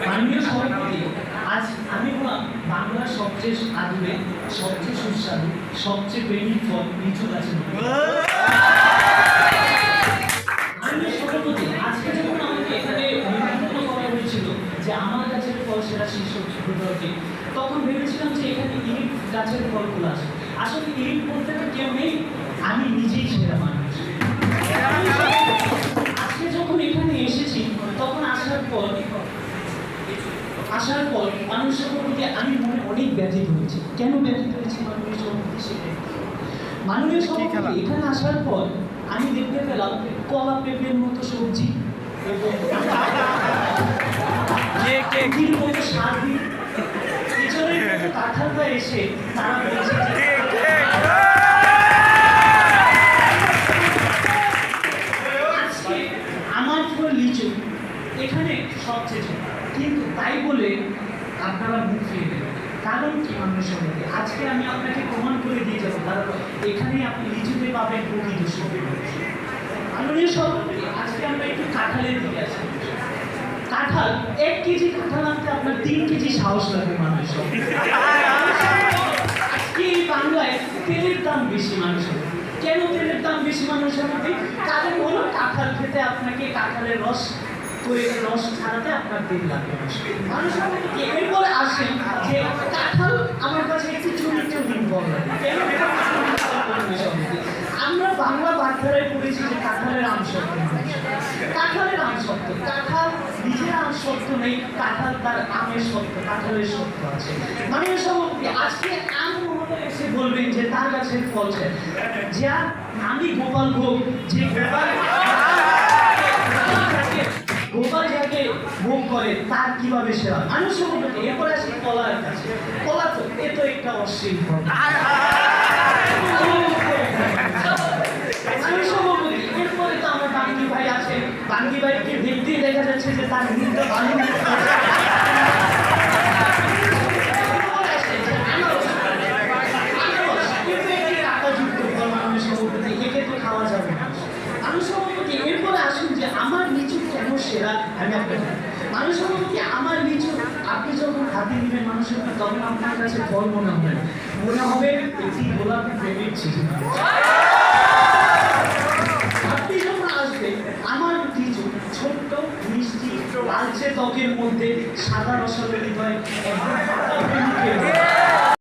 মাননীয় সভাপতি, আজ আমি বললাম বাংলার সবচেয়ে আধুনিক, সবচেয়ে সুস্বাদু, সবচেয়ে প্রেমিক ফল লিচু গাছের। মাননীয় সভাপতি, আজকে যখন আমাকে এখানে নিমন্ত্রণ করা হয়েছিল যে আমার গাছের ফল সেরা শীর্ষক তখন ভেবেছিলাম যে এখানে ইলিশ গাছের ফলগুলো আছে। আসলে ইলিশ বলতে তো কেউ নেই, আমি নিজেই সেরা মানুষ। আজকে যখন এখানে এসেছি তখন আসার পর মানুষের মধ্যে আমি মনে অনেক ব্যথিত হয়েছি। কেন ব্যথিত হয়েছি মাননীয় সভাপতি সেটাই। মাননীয় সভাপতি, এখানে আসার পর আমি দেখতে পেলাম কলা পেঁপের মতো সবজি এবং কাঁঠালটা এসে তারা বলছে আমার ফল লিচু এখানে সবচেয়ে ছোট, কিন্তু তাই বলে আপনারা মুখ ফিরে দেবেন। কারণ কি মাননীয় সভাপতি, আজকে আমি আপনাকে প্রমাণ করে দিয়ে যাবো, কারণ এখানে আপনি লিচুতে পাবেন প্রকৃত সবজি। মাননীয় সভাপতি, আজকে আমরা একটু কাঁঠালের দিকে আসি। কাঁঠাল 1 কেজি কাঁঠাল আনতে আপনার 3 কেজি সাহস লাগবে মাননীয় সভাপতি। আজকে এই বাংলায় তেলের দাম বেশি মানুষের। কেন তেলের দাম বেশি মাননীয় সভাপতি? কারণ হলো কাঁঠাল খেতে আপনাকে কাঁঠালের রস ছাড়াতে আপনার তেল লাগবে। মানুষ এরপরে আসেন যে কাঁঠাল আমার কাছে একটু চরিত্রহীন ফল লাগে। কেন? আমরা বাংলা বার্তায় পড়েছি যে কাঁঠালের আম শক্ত। কাঁঠালের আম শক্ত, কাঁঠাল নিজের আম শক্ত নেই, কাঁঠাল তার আমের শক্ত, কাঁঠালের শক্ত আছে। মাননীয় সভাপতি, আজকে আম মহোদয় এসে বলবেন যে তার গাছের ফল চাই, যা আমি গোপাল ভোগ, যে গোপাল যাকে ভোগ করে তার কিভাবে সেবা। মানুষ সভাপতি, এরপরে আসি কলার কাছে। কলা তো এ তো একটা অশ্লীল ফল। এরপরে তো আমার বাঙ্গি ভাই আছে, বাঙ্গি ভাইকে দেখতেই দেখা যাচ্ছে যে তার মুখটা ভালো। এরপরে আসুন যে আমার লিচু কেন সেরা আমি আপনাকে মানুষ সভাপতি, আমার লিচু আপনি যখন হাতে নেবেন মানুষের তখন আপনার কাছে ফল মনে হবে না, মনে হবে একটি গোলাপি প্রেমের চিঠি। আপনি যখন আসবেন আমার লিচু ছোট্ট মিষ্টি লালচে ত্বকের মধ্যে সাদা রসালো হৃদয় একদম